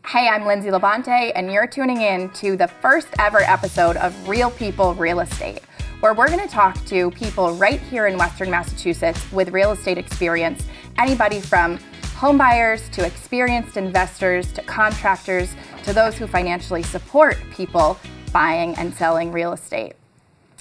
Hey, I'm Lindsay LaBonte, and you're tuning in to the first ever episode of Real People Real Estate, where we're going to talk to people right here in Western Massachusetts with real estate experience, anybody from home buyers to experienced investors to contractors to those who financially support people buying and selling real estate.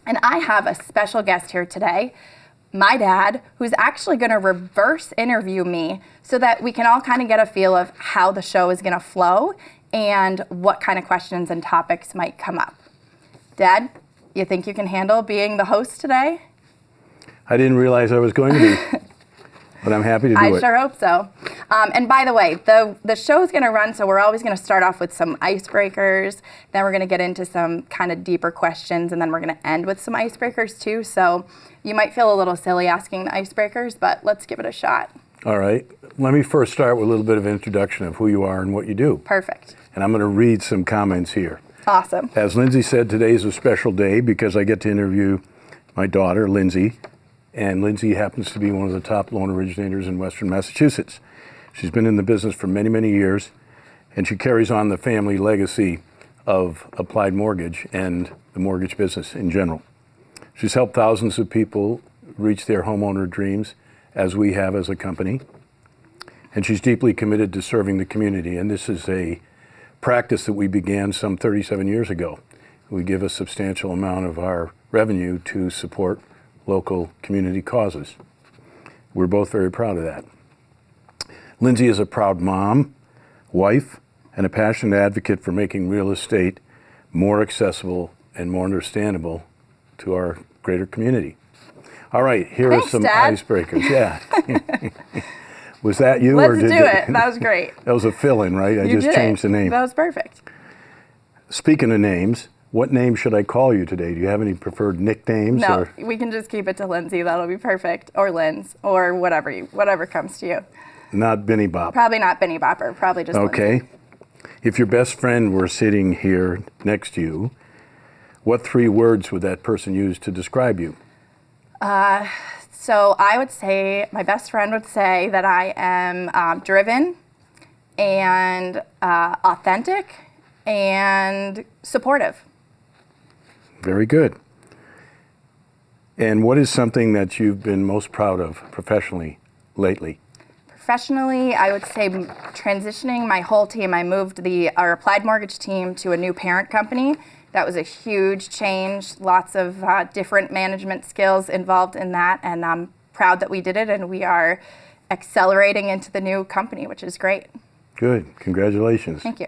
And I have a special guest here today, my dad, who's actually going to reverse interview me so that we can all kind of get a feel of how the show is going to flow and what kind of questions and topics might come up. Dad, you think you can handle being the host today? I didn't realize I was going to be, but I'm happy to do it. I sure hope so. And by the way, the show's going to run, so we're always going to start off with some icebreakers, then we're going to get into some kind of deeper questions, and then we're going to end with some icebreakers too. So you might feel a little silly asking the icebreakers, but let's give it a shot. All right. Let me first start with a little bit of introduction of who you are and what you do. Perfect. And I'm going to read some comments here. Awesome. As Lindsay said, today is a special day because I get to interview my daughter, Lindsay. And Lindsay happens to be one of the top loan originators in Western Massachusetts. She's been in the business for many, many years, and she carries on the family legacy of Applied Mortgage and the mortgage business in general. She's helped thousands of people reach their homeowner dreams, as we have as a company. And she's deeply committed to serving the community. And this is a practice that we began some 37 years ago. We give a substantial amount of our revenue to support local community causes. We're both very proud of that. Lindsay is a proud mom, wife, and a passionate advocate for making real estate more accessible and more understandable to our greater community. All right, here Thanks, are some Dad. icebreakers. Yeah. Was that you? Let's or did do it. That was great. That was a fill-in, right? I just changed the name. That was perfect. Speaking of names, what name should I call you today? Do you have any preferred nicknames? No, we can just keep it to Lindsay. That'll be perfect. Or Linz, or whatever comes to you. Not Benny Bop. Probably not Benny Bopper. Probably just Okay. Lindsay. If your best friend were sitting here next to you, what 3 words would that person use to describe you? So I would say, my best friend would say that I am driven and authentic and supportive. Very good. And what is something that you've been most proud of professionally lately? Professionally, I would say transitioning my whole team. I moved our Applied Mortgage team to a new parent company. That was a huge change, lots of different management skills involved in that, and I'm proud that we did it, and we are accelerating into the new company, which is great. Good. Congratulations. Thank you.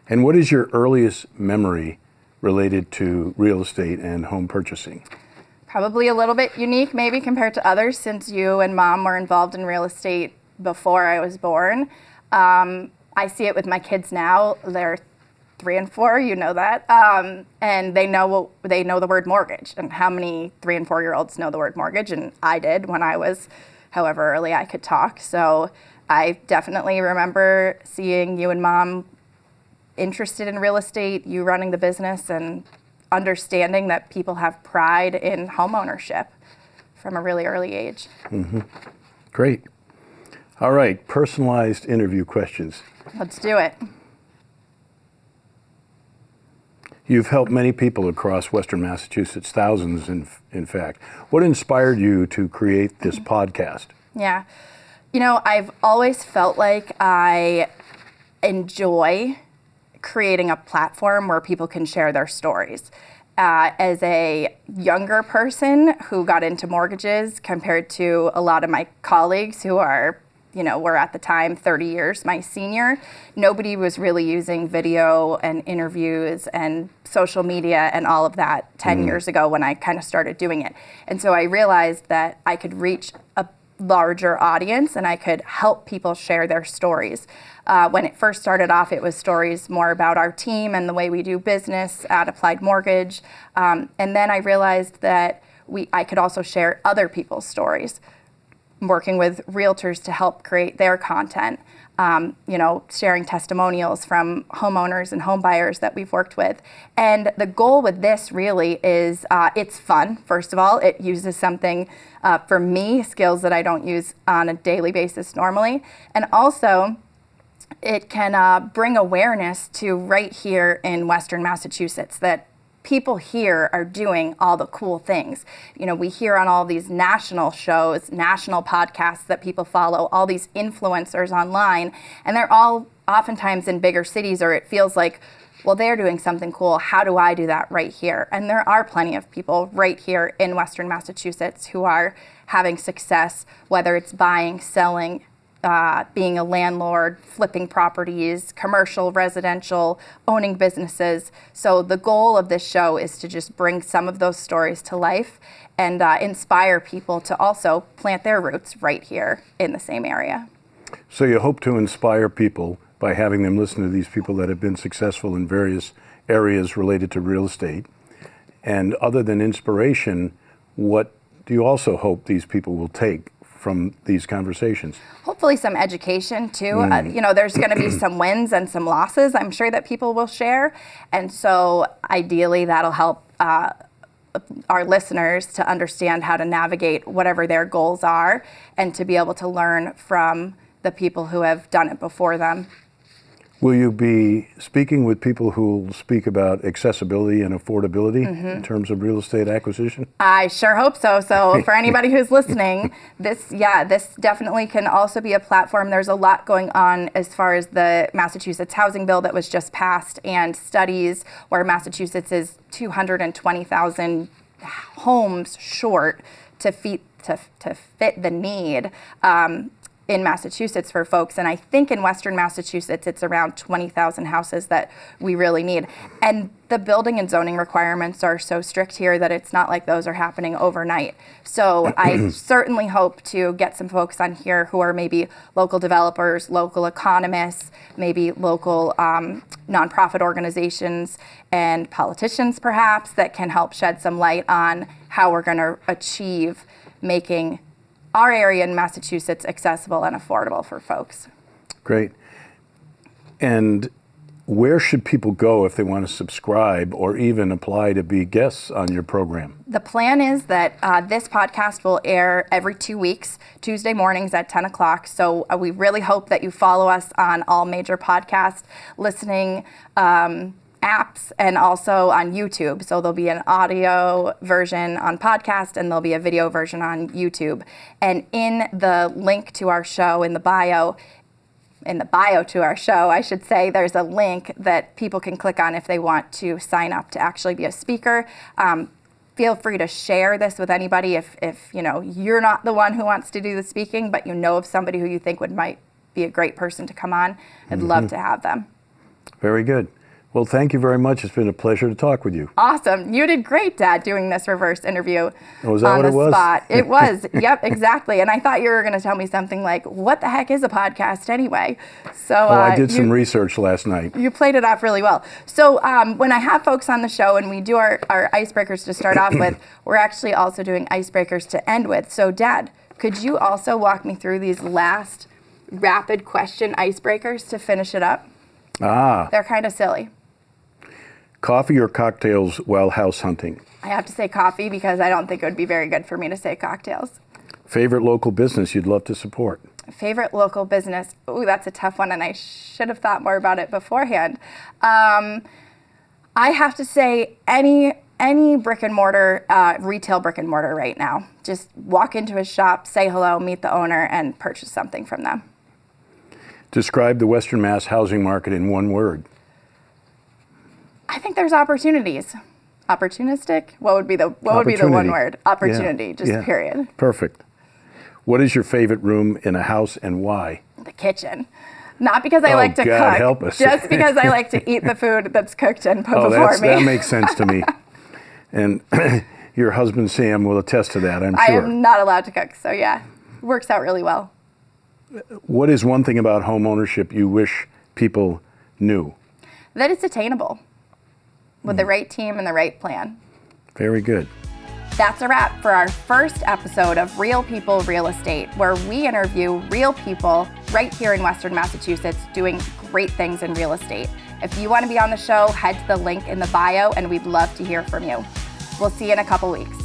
And what is your earliest memory related to real estate and home purchasing? Probably a little bit unique maybe compared to others since you and Mom were involved in real estate before I was born. I see it with my kids now. They're 3 and 4, you know that, and they know the word mortgage. And how many 3 and 4-year-olds know the word mortgage? And I did when I was however early I could talk. So I definitely remember seeing you and Mom interested in real estate, you running the business, and understanding that people have pride in home ownership from a really early age. Mm-hmm. Great. All right, personalized interview questions. Let's do it. You've helped many people across Western Massachusetts, thousands in fact. What inspired you to create this podcast? Yeah. You know, I've always felt like I enjoy creating a platform where people can share their stories. As a younger person who got into mortgages compared to a lot of my colleagues who are, were at the time 30 years my senior, nobody was really using video and interviews and social media and all of that 10 years ago when I kind of started doing it. And so I realized that I could reach a larger audience and I could help people share their stories. When it first started off, it was stories more about our team and the way we do business at Applied Mortgage. And then I realized that I could also share other people's stories, working with realtors to help create their content, sharing testimonials from homeowners and home buyers that we've worked with. And the goal with this really is it's fun, first of all. It uses something, for me, skills that I don't use on a daily basis normally. And also, it can bring awareness to right here in Western Massachusetts that people here are doing all the cool things. You know, we hear on all these national shows, national podcasts that people follow, all these influencers online, and they're all oftentimes in bigger cities, or it feels like, well, they're doing something cool. How do I do that right here? And there are plenty of people right here in Western Massachusetts who are having success, whether it's buying, selling, being a landlord, flipping properties, commercial, residential, owning businesses. So the goal of this show is to just bring some of those stories to life and inspire people to also plant their roots right here in the same area. So you hope to inspire people by having them listen to these people that have been successful in various areas related to real estate. And other than inspiration, what do you also hope these people will take from these conversations? Hopefully some education too. You know, there's going to be some wins and some losses, I'm sure, that people will share. And so ideally that'll help our listeners to understand how to navigate whatever their goals are and to be able to learn from the people who have done it before them. Will you be speaking with people who will speak about accessibility and affordability in terms of real estate acquisition? I sure hope so. So for anybody who's listening, this definitely can also be a platform. There's a lot going on as far as the Massachusetts housing bill that was just passed and studies where Massachusetts is 220,000 homes short to fit the need in Massachusetts for folks. And I think in Western Massachusetts, it's around 20,000 houses that we really need. And the building and zoning requirements are so strict here that it's not like those are happening overnight. So I certainly hope to get some folks on here who are maybe local developers, local economists, maybe local nonprofit organizations and politicians perhaps that can help shed some light on how we're going to achieve making our area in Massachusetts accessible and affordable for folks. Great. And where should people go if they want to subscribe or even apply to be guests on your program? The plan is that this podcast will air every 2 weeks, Tuesday mornings at 10 o'clock. So we really hope that you follow us on all major podcast listening apps and also on YouTube. So there'll be an audio version on podcast and there'll be a video version on YouTube. And in the link to our show, in the bio to our show, I should say, there's a link that people can click on if they want to sign up to actually be a speaker. Feel free to share this with anybody if you know you're not the one who wants to do the speaking, but you know of somebody who you think might be a great person to come on. I'd love to have them. Very good. Well, thank you very much. It's been a pleasure to talk with you. Awesome. You did great, Dad, doing this reverse interview was that on what the it was? spot. It was. Yep, exactly. And I thought you were going to tell me something like, what the heck is a podcast anyway? So I did some research last night. You played it off really well. So when I have folks on the show and we do our icebreakers to start off with, we're actually also doing icebreakers to end with. So, Dad, could you also walk me through these last rapid question icebreakers to finish it up? They're kind of silly. Coffee or cocktails while house hunting? I have to say coffee because I don't think it would be very good for me to say cocktails. Favorite local business you'd love to support? Favorite local business? Ooh, that's a tough one, and I should have thought more about it beforehand. I have to say any brick and mortar, retail brick and mortar right now. Just walk into a shop, say hello, meet the owner, and purchase something from them. Describe the Western Mass housing market in one word. I think there's opportunities. Opportunistic? What would be the one word? Opportunity, period. Perfect. What is your favorite room in a house and why? The kitchen. Not because I like to God, cook, help us. just because I like to eat the food that's cooked and put before me. That makes sense to me. And your husband, Sam, will attest to that, I'm sure. I am not allowed to cook, so yeah, it works out really well. What is one thing about home ownership you wish people knew? That it's attainable with the right team and the right plan. Very good. That's a wrap for our first episode of Real People Real Estate, where we interview real people right here in Western Massachusetts doing great things in real estate. If you want to be on the show, head to the link in the bio and we'd love to hear from you. We'll see you in a couple weeks.